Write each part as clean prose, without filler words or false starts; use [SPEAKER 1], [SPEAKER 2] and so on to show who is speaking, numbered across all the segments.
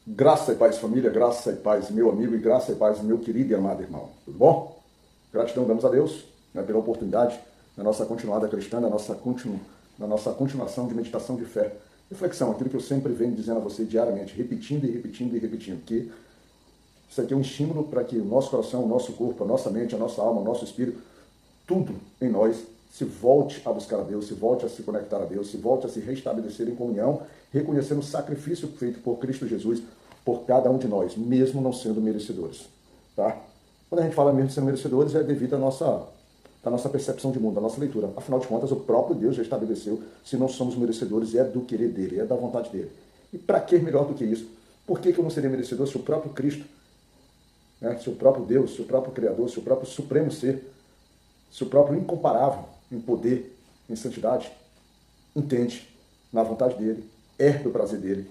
[SPEAKER 1] Graça e paz, família, graça e paz, meu amigo, e graça e paz, meu querido e amado irmão. Tudo bom? Gratidão damos a Deus, né, pela oportunidade na nossa continuada cristã, na nossa continuação de meditação de fé. Reflexão, aquilo que eu sempre venho dizendo a você diariamente, repetindo e repetindo e repetindo, que isso aqui é um estímulo para que o nosso coração, o nosso corpo, a nossa mente, a nossa alma, o nosso espírito, tudo em nós se volte a buscar a Deus, se volte a se conectar a Deus, se volte a se restabelecer em comunhão, reconhecendo o sacrifício feito por Cristo Jesus por cada um de nós, mesmo não sendo merecedores. Tá? Quando a gente fala mesmo sendo merecedores, é devido à nossa percepção de mundo, à nossa leitura. Afinal de contas, o próprio Deus já estabeleceu, se não somos merecedores, é do querer dele, é da vontade dele. E para que melhor do que isso? Por que eu não seria merecedor se o próprio Cristo, né, se o próprio Deus, se o próprio Criador, se o próprio Supremo Ser, se o próprio incomparável em poder, em santidade, entende na vontade dele, é do prazer dele,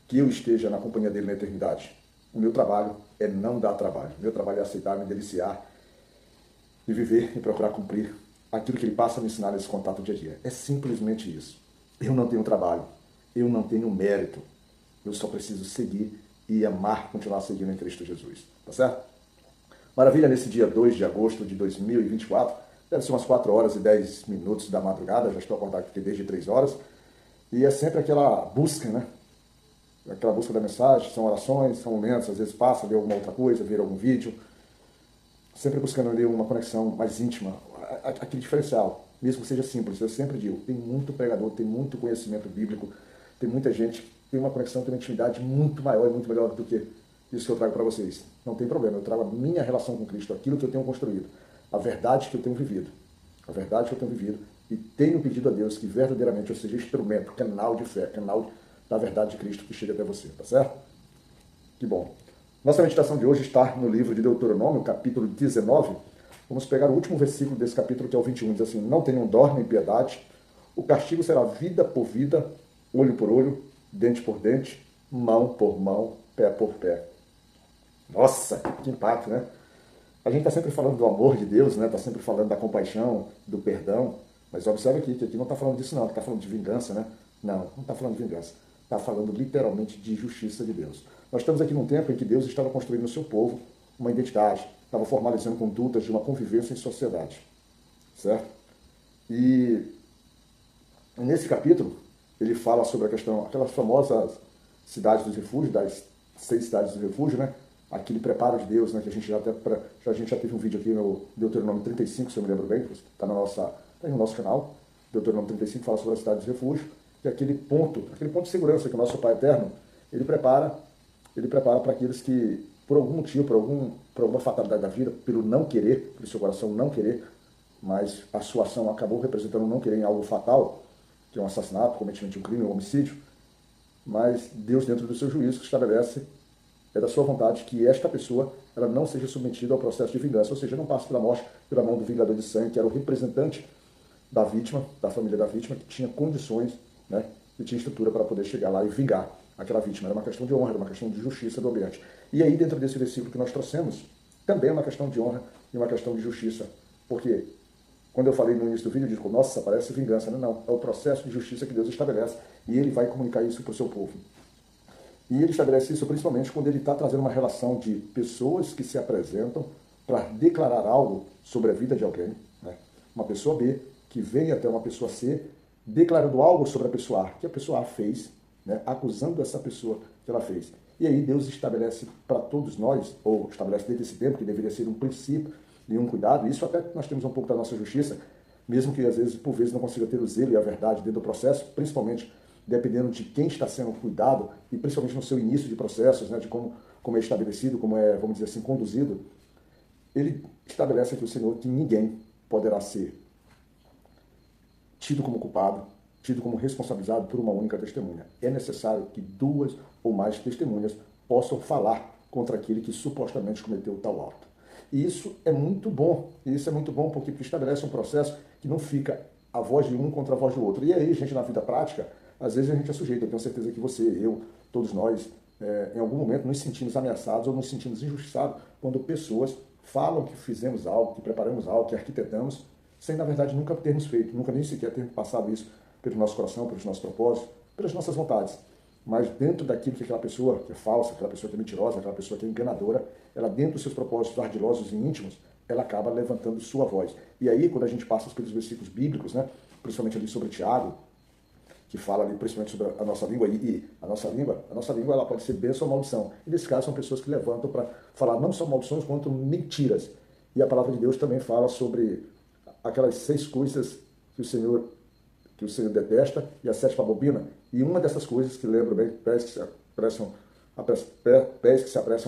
[SPEAKER 1] que eu esteja na companhia dele na eternidade. O meu trabalho é não dar trabalho. O meu trabalho é aceitar, me deliciar e viver e procurar cumprir aquilo que ele passa a me ensinar nesse contato dia a dia. É simplesmente isso. Eu não tenho trabalho, eu não tenho mérito. Eu só preciso seguir e amar, continuar seguindo em Cristo Jesus. Tá certo? Maravilha, nesse dia 2 de agosto de 2024, deve ser umas 4 horas e 10 minutos da madrugada, já estou acordado aqui desde 3 horas, e é sempre aquela busca, né? Aquela busca da mensagem, são orações, são momentos, às vezes passa, vê alguma outra coisa, vê algum vídeo, sempre buscando ali uma conexão mais íntima, aquele diferencial, mesmo que seja simples. Eu sempre digo, tem muito pregador, tem muito conhecimento bíblico, tem muita gente que tem uma conexão, tem uma intimidade muito maior e muito melhor do que isso que eu trago para vocês. Não tem problema, eu trago a minha relação com Cristo, aquilo que eu tenho construído, a verdade que eu tenho vivido, e tenho pedido a Deus que verdadeiramente eu seja instrumento, canal de fé, canal da verdade de Cristo que chega até você, tá certo? Que bom. Nossa meditação de hoje está no livro de Deuteronômio, capítulo 19. Vamos pegar o último versículo desse capítulo, que é o 21. Diz assim: não tenham dó nem piedade, o castigo será vida por vida, olho por olho, dente por dente, mão por mão, pé por pé. Nossa, que impacto, né? A gente está sempre falando do amor de Deus, né? Está sempre falando da compaixão, do perdão, mas observa aqui que aqui não está falando disso não, está falando de vingança, né? Não está falando de vingança, está falando literalmente de justiça de Deus. Nós estamos aqui num tempo em que Deus estava construindo no seu povo uma identidade, estava formalizando condutas de uma convivência em sociedade, certo? E nesse capítulo ele fala sobre a questão, aquelas famosas cidades dos refúgios, das 6 cidades do refúgio, né? Aquele preparo de Deus, né, que a gente já teve um vídeo aqui no Deuteronômio 35, se eu me lembro bem, está no nosso canal. Deuteronômio 35 fala sobre a cidade de refúgio, que é aquele ponto de segurança que o nosso Pai Eterno, ele prepara para aqueles que, por algum motivo, por alguma fatalidade da vida, pelo não querer, pelo seu coração não querer, mas a sua ação acabou representando não querer em algo fatal, que é um assassinato, cometimento de um crime, um homicídio, mas Deus, dentro do seu juízo, que estabelece, é da sua vontade que esta pessoa ela não seja submetida ao processo de vingança, ou seja, não passe pela morte pela mão do vingador de sangue, que era o representante da vítima, da família da vítima, que tinha condições, né, e tinha estrutura para poder chegar lá e vingar aquela vítima. Era uma questão de honra, era uma questão de justiça do ambiente. E aí, dentro desse versículo que nós trouxemos, também é uma questão de honra e uma questão de justiça. Porque quando eu falei no início do vídeo, eu digo, nossa, parece vingança. Não, não, é o processo de justiça que Deus estabelece e ele vai comunicar isso para o seu povo. E ele estabelece isso principalmente quando ele está trazendo uma relação de pessoas que se apresentam para declarar algo sobre a vida de alguém, né? Uma pessoa B que vem até uma pessoa C declarando algo sobre a pessoa A, que a pessoa A fez, né? Acusando essa pessoa que ela fez. E aí Deus estabelece para todos nós, ou estabelece desde esse tempo, que deveria ser um princípio e um cuidado, e isso até nós temos um pouco da nossa justiça, mesmo que às vezes, por vezes, não consiga ter o zelo e a verdade dentro do processo, principalmente dependendo de quem está sendo cuidado, e principalmente no seu início de processos, né, de como é estabelecido, como é, vamos dizer assim, conduzido, ele estabelece aqui o Senhor que ninguém poderá ser tido como culpado, tido como responsabilizado por uma única testemunha. É necessário que 2 ou mais testemunhas possam falar contra aquele que supostamente cometeu tal ato. E isso é muito bom, porque estabelece um processo que não fica a voz de um contra a voz do outro. E aí, gente, na vida prática, às vezes a gente é sujeito, eu tenho certeza que você, eu, todos nós, em algum momento nos sentimos ameaçados ou nos sentimos injustiçados quando pessoas falam que fizemos algo, que preparamos algo, que arquitetamos, sem na verdade nunca termos feito, nunca nem sequer termos passado isso pelo nosso coração, pelos nossos propósitos, pelas nossas vontades. mas dentro daquilo que aquela pessoa que é falsa, aquela pessoa que é mentirosa, aquela pessoa que é enganadora, ela dentro dos seus propósitos ardilosos e íntimos, ela acaba levantando sua voz. E aí, quando a gente passa pelos versículos bíblicos, né, principalmente ali sobre Tiago, que fala ali principalmente sobre a nossa língua, e a nossa língua ela pode ser bênção ou maldição. E nesse caso são pessoas que levantam para falar não só maldições, quanto mentiras. E a palavra de Deus também fala sobre aquelas 6 coisas que o Senhor detesta e a 7ª abomina. E uma dessas coisas que lembro bem, pés que se apressam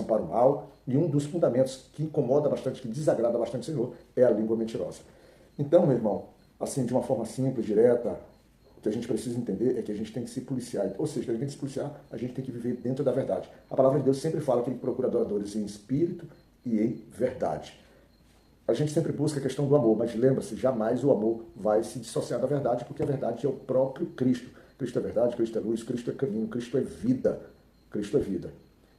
[SPEAKER 1] para o mal, e um dos fundamentos que incomoda bastante, que desagrada bastante o Senhor, é a língua mentirosa. Então, meu irmão, assim, de uma forma simples, direta, o que a gente precisa entender é que a gente tem que se policiar. Ou seja, a gente tem que se policiar, a gente tem que viver dentro da verdade. A palavra de Deus sempre fala que ele procura adoradores em espírito e em verdade. A gente sempre busca a questão do amor, mas lembra-se, jamais o amor vai se dissociar da verdade, porque a verdade é o próprio Cristo. Cristo é verdade, Cristo é luz, Cristo é caminho, Cristo é vida. Cristo é vida.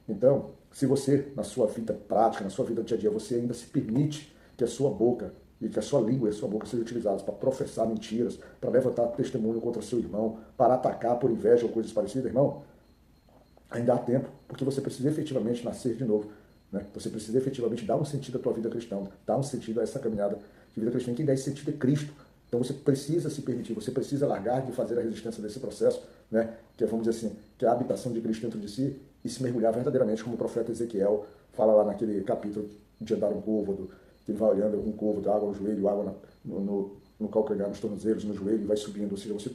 [SPEAKER 1] Então, se você, na sua vida prática, na sua vida dia a dia, você ainda se permite que a sua boca e que a sua língua e a sua boca sejam utilizadas para professar mentiras, para levantar testemunho contra seu irmão, para atacar por inveja ou coisas parecidas, irmão, ainda há tempo, porque você precisa efetivamente nascer de novo. Né? Você precisa efetivamente dar um sentido à tua vida cristã, dar um sentido a essa caminhada de vida cristã. Quem dá esse sentido é Cristo. Então você precisa se permitir, você precisa largar de fazer a resistência desse processo, né? Que é, vamos dizer assim, que é a habitação de Cristo dentro de si, e se mergulhar verdadeiramente, como o profeta Ezequiel fala lá naquele capítulo de andar um côvado, que ele vai olhando um côvado, água no joelho, água no calcanhar, nos tornozelos, no joelho, e vai subindo. Ou seja, você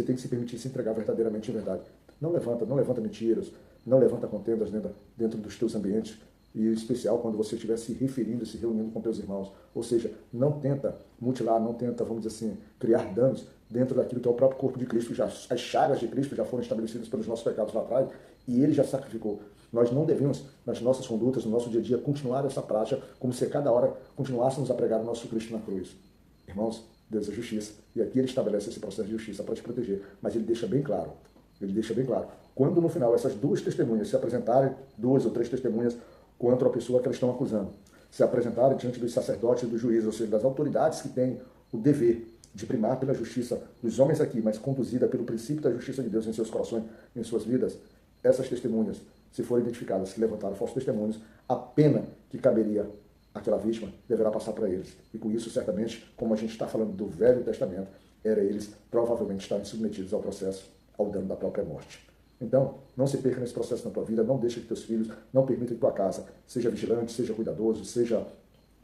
[SPEAKER 1] tem que se permitir se entregar verdadeiramente em verdade. Não levanta mentiras, não levanta contendas dentro dos teus ambientes, e em especial quando você estiver se referindo, se reunindo com teus irmãos. Ou seja, não tenta mutilar, não tenta, vamos dizer assim, criar danos dentro daquilo que é o próprio corpo de Cristo. As chagas de Cristo já foram estabelecidas pelos nossos pecados lá atrás, e ele já sacrificou. Nós não devemos, nas nossas condutas, no nosso dia a dia, continuar essa prática como se a cada hora continuássemos a pregar o nosso Cristo na cruz. Irmãos, Deus é justiça, e aqui ele estabelece esse processo de justiça para te proteger, mas ele deixa bem claro, quando no final essas 2 testemunhas se apresentarem, 2 ou 3 testemunhas contra a pessoa que elas estão acusando, se apresentarem diante dos sacerdotes e dos juízes, ou seja, das autoridades que têm o dever de primar pela justiça dos homens aqui, mas conduzida pelo princípio da justiça de Deus em seus corações, em suas vidas, essas testemunhas, se forem identificadas, se levantaram falsos testemunhos, a pena que caberia àquela vítima deverá passar para eles. E com isso, certamente, como a gente está falando do Velho Testamento, era eles provavelmente estarem submetidos ao processo, ao dano da própria morte. Então, não se perca nesse processo na tua vida, não deixe que teus filhos, não permita que tua casa seja vigilante, seja cuidadoso, seja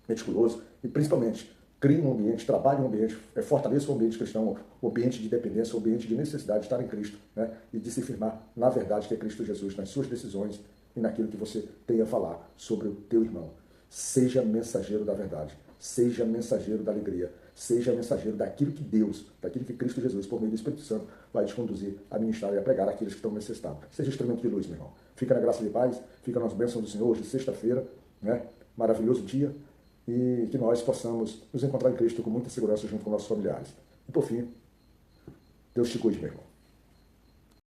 [SPEAKER 1] meticuloso e, principalmente, crie um ambiente, trabalhe um ambiente, fortaleça o ambiente cristão, o ambiente de dependência, o ambiente de necessidade de estar em Cristo, né? E de se firmar na verdade que é Cristo Jesus, nas suas decisões e naquilo que você tem a falar sobre o teu irmão. Seja mensageiro da verdade, seja mensageiro da alegria, seja mensageiro daquilo que Deus, daquilo que Cristo Jesus, por meio do Espírito Santo, vai te conduzir a ministrar e a pregar àqueles que estão necessitados. Seja instrumento de luz, meu irmão. Fica na graça de paz, fica nas bênçãos do Senhor, hoje, sexta-feira, né? Maravilhoso dia, e que nós possamos nos encontrar em Cristo com muita segurança junto com nossos familiares. E por fim, Deus te cuide, meu irmão.